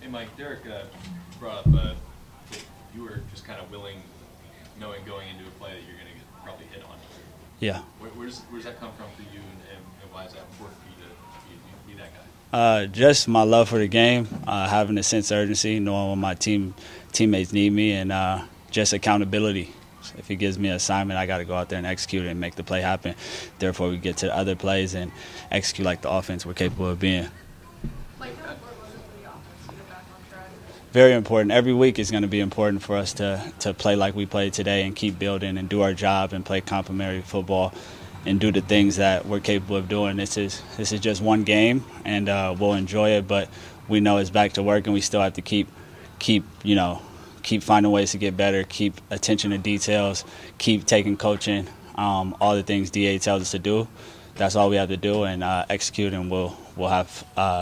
Hey, Mike, Derek brought up that you were just kind of willing, knowing going into a play that you're going to get probably hit on. Yeah. Where's that come from for you, and why is that important for you to be that guy? Just my love for the game, having a sense of urgency, knowing when my teammates need me, and just accountability. If he gives me an assignment, I got to go out there and execute it and make the play happen. Therefore, we get to other plays and execute like the offense we're capable of being. Like, how important was it for the offense to get back on track? Very important. Every week is going to be important for us to play like we played today and keep building and do our job and play complementary football and do the things that we're capable of doing. This is just one game, and we'll enjoy it, but we know it's back to work, and we still have to keep finding ways to get better, keep attention to details, keep taking coaching, all the things DA tells us to do. That's all we have to do, and execute, and we'll have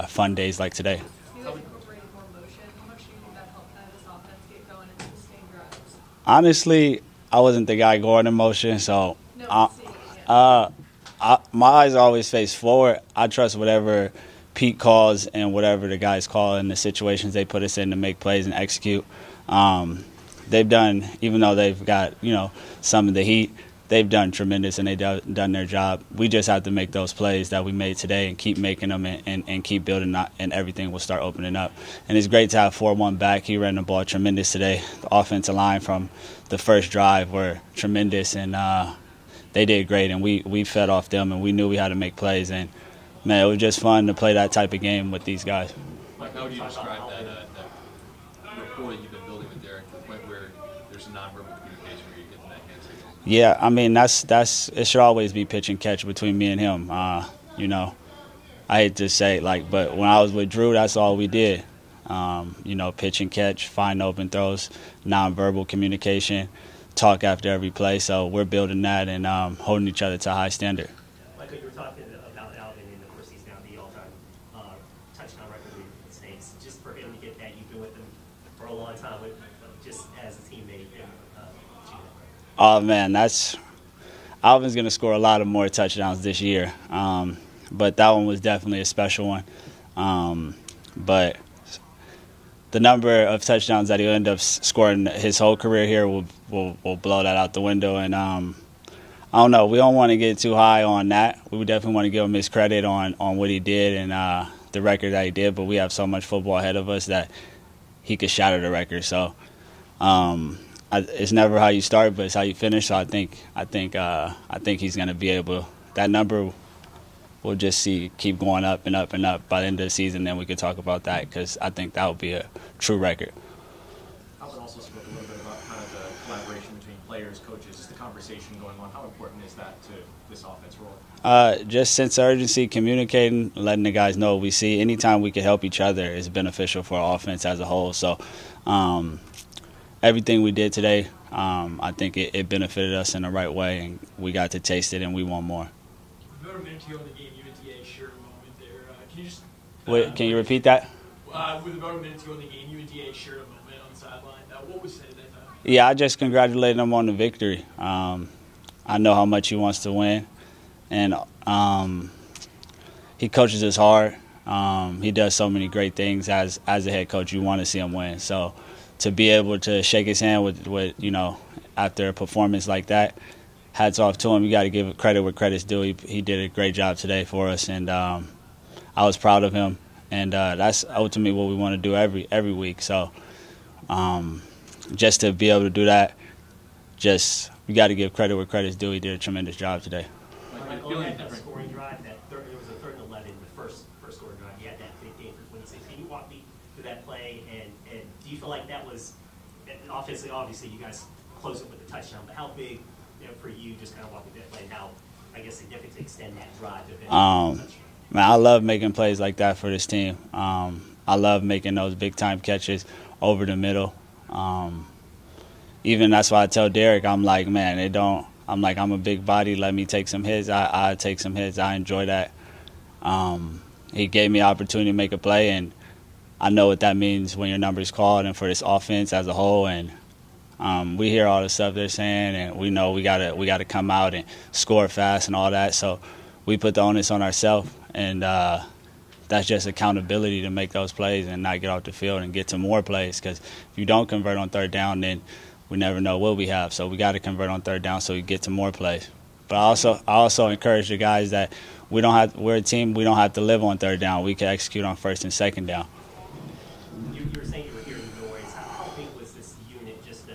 fun days like today. You guys incorporated more motion. How much do you think that helped kind of this offense get going and sustain drives? Honestly, I wasn't the guy going in motion, so my eyes always face forward. I trust whatever Pete calls and whatever the guys call in the situations they put us in to make plays and execute. They've done, even though they've got some of the heat, they've done tremendous, and they've done their job. We just have to make those plays that we made today and keep making them and keep building, and everything will start opening up. And it's great to have 4-1 back. He ran the ball tremendous today. The offensive line from the first drive were tremendous, and they did great, and we fed off them, and we knew we had to make plays. And, man, it was just fun to play that type of game with these guys. Mike, how would you describe that rapport that you've been building with Derek to the point where there's a nonverbal communication where you get to that hand signal? Yeah, I mean, it should always be pitch and catch between me and him. I hate to say it, but when I was with Drew, that's all we did. Pitch and catch, find open throws, nonverbal communication, talk after every play. So we're building that and holding each other to a high standard. Like you were talking about Alvin, and of course he's now the all-time touchdown record leader for the Saints. Just for him to get that, you've been with him for a long time, just as a teammate. Oh man, Alvin's gonna score a lot of more touchdowns this year, but that one was definitely a special one. But the number of touchdowns that he'll end up scoring his whole career here will blow that out the window. And I don't know. We don't want to get too high on that. We would definitely want to give him his credit on what he did and the record that he did. But we have so much football ahead of us that he could shatter the record. So it's never how you start, but it's how you finish. So I think he's going to be able. That number we'll just keep going up and up and up by the end of the season. Then we could talk about that, because I think that would be a true record. Alvin also spoke a little bit about kind of the collaboration between players, coaches, just the conversation going on. How important is that to this offense role? Just sense of urgency, communicating, letting the guys know what we see. Anytime we can help each other is beneficial for our offense as a whole. So everything we did today, I think it benefited us in the right way, and we got to taste it, and we want more. About a minute to go in the game, you and DA shared a moment there. Can you just Wait, can you repeat that? With about a minute to go in the game, you and DA shared a moment on the sideline. What was said at that time? Yeah, I just congratulated him on the victory. I know how much he wants to win, and he coaches us hard. He does so many great things as a head coach. You want to see him win. So to be able to shake his hand with after a performance like that, hats off to him. You got to give credit where credit's due. He did a great job today for us, and I was proud of him. And that's ultimately what we want to do every week. So just to be able to do that, we got to give credit where credit's due. He did a tremendous job today. Michael, you had that scoring drive, it was a 3rd and 11, the first scoring drive. You had that 15 for 26. Can you walk me through that play? And do you feel like that was, obviously you guys close it with the touchdown, but how big for you, just kind of walking that play, and how, I guess, significant to extend that drive? Man, I love making plays like that for this team. I love making those big-time catches over the middle. Even that's why I tell Derek, I'm like, man, I'm a big body. Let me take some hits. I take some hits. I enjoy that. He gave me an opportunity to make a play, and I know what that means when your number is called and for this offense as a whole. And we hear all the stuff they're saying, and we know we gotta come out and score fast and all that. So we put the onus on ourselves, and that's that's just accountability to make those plays and not get off the field and get to more plays. Because if you don't convert on third down, then we never know what we have. So we got to convert on third down so we get to more plays. But I also encourage the guys that we're a team. We don't have to live on third down. We can execute on first and second down. You were saying you were hearing noise. How big was this unit just to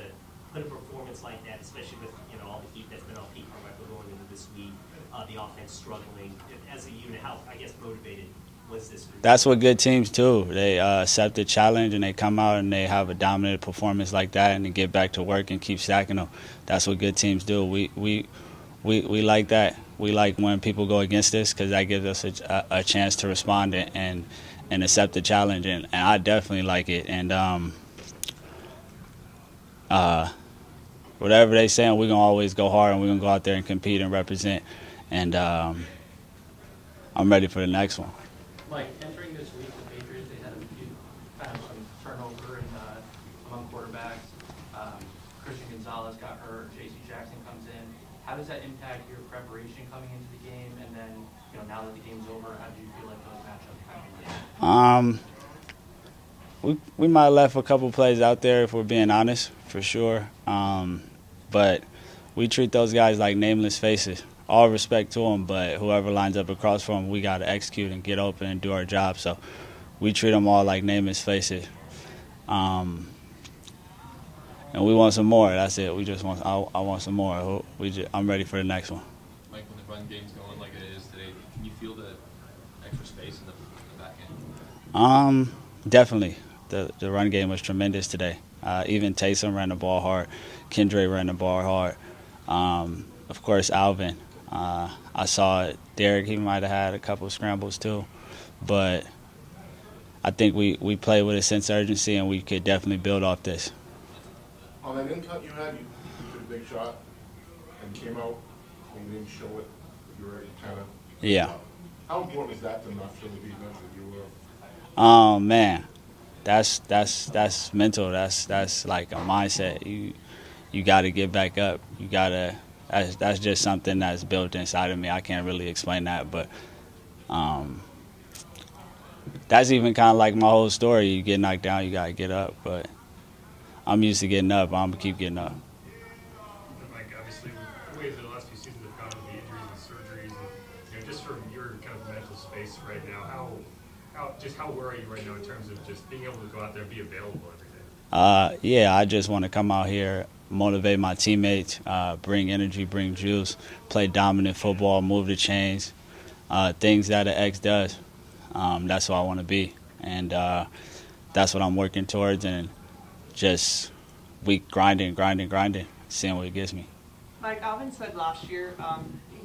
put a performance like that, especially with all the heat that's been on Pete Carmichael going into this week, the offense struggling as a unit? How motivated was this group? That's what good teams do. They accept the challenge and they come out and they have a dominant performance like that and they get back to work and keep stacking them. That's what good teams do. We like that. We like when people go against us because that gives us a chance to respond and accept the challenge. And I definitely like it. And whatever they say, we're going to always go hard and we're going to go out there and compete and represent. And I'm ready for the next one. Mike, entering this week, the Patriots, they had a few kind of some turnover among quarterbacks. Christian Gonzalez got hurt. J.C. Jackson comes in. How does that impact your preparation coming into the game? And then, now that the game's over, how do you feel like those matchups kind of get? We might have left a couple plays out there if we're being honest, for sure. But we treat those guys like nameless faces. All respect to them, but whoever lines up across from them, we got to execute and get open and do our job. So we treat them all like nameless faces. And we want some more. That's it. We just want. I want some more. I'm ready for the next one. Mike, when the run game's going like it is today, can you feel the extra space in the back end? Definitely. The run game was tremendous today. Even Taysom ran the ball hard. Kendra ran the ball hard. Of course, Alvin. I saw Derek. He might have had a couple of scrambles too, but I think we played with a sense of urgency and we could definitely build off this. On that in cut you had, you took a big shot and came out and you didn't show it. You were kind of. Yeah. How important is that to not show the defense that you were? Oh man, that's mental. That's like a mindset. You got to get back up. You got to. That's just something that's built inside of me. I can't really explain that, but that's even kind of like my whole story. You get knocked down, you got to get up. But I'm used to getting up. I'm going to keep getting up. Mike, obviously, the way the last few seasons have gone with the injuries and surgeries, and just from your kind of mental space right now, how where are you right now in terms of just being able to go out there and be available every day? Yeah, I just want to come out here, motivate my teammates, bring energy, bring juice, play dominant football, move the chains, things that an X does. That's what I want to be, and that's what I'm working towards, and just grinding, seeing what it gives me. Like Alvin said last year,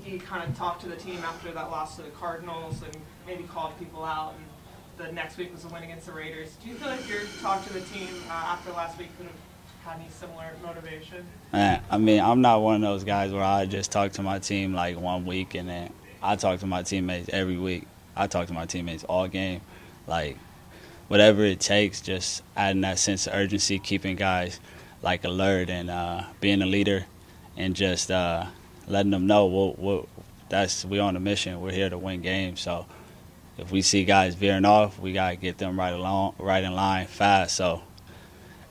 he kind of talked to the team after that loss to the Cardinals and maybe called people out, and the next week was a win against the Raiders. Do you feel like your talk to the team after last week could have had any similar motivation? I mean, I'm not one of those guys where I just talk to my team like 1 week and then I talk to my teammates every week. I talk to my teammates all game. Like, whatever it takes, just adding that sense of urgency, keeping guys like alert and being a leader and just letting them know we're on a mission. We're here to win games. So if we see guys veering off, we got to get them right in line fast. So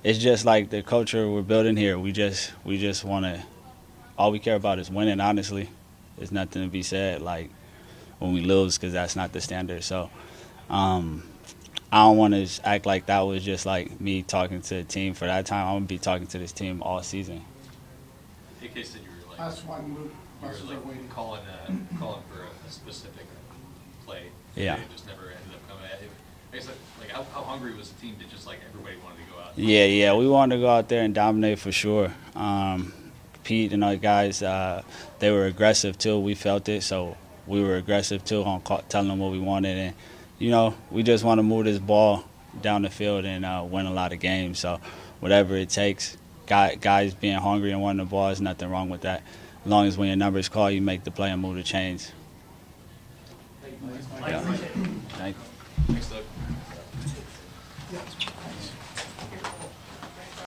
it's just like the culture we're building here. We just want to – all we care about is winning, honestly. There's nothing to be said like when we lose because that's not the standard. So I don't want to act like that was just like me talking to the team for that time. I'm going to be talking to this team all season. AK said you were like, That's why calling for a specific play. Yeah. It just never ended up coming. I guess like how hungry was the team that just like everybody wanted to go out? Yeah, we wanted to go out there and dominate for sure. Pete and our guys, they were aggressive too. We felt it, so we were aggressive too on telling them what we wanted. And we just want to move this ball down the field and win a lot of games. So whatever it takes, guys being hungry and wanting the ball, there's nothing wrong with that. As long as when your number is called, you make the play and move the chains. Thank you. Thank you. Thanks, Doug.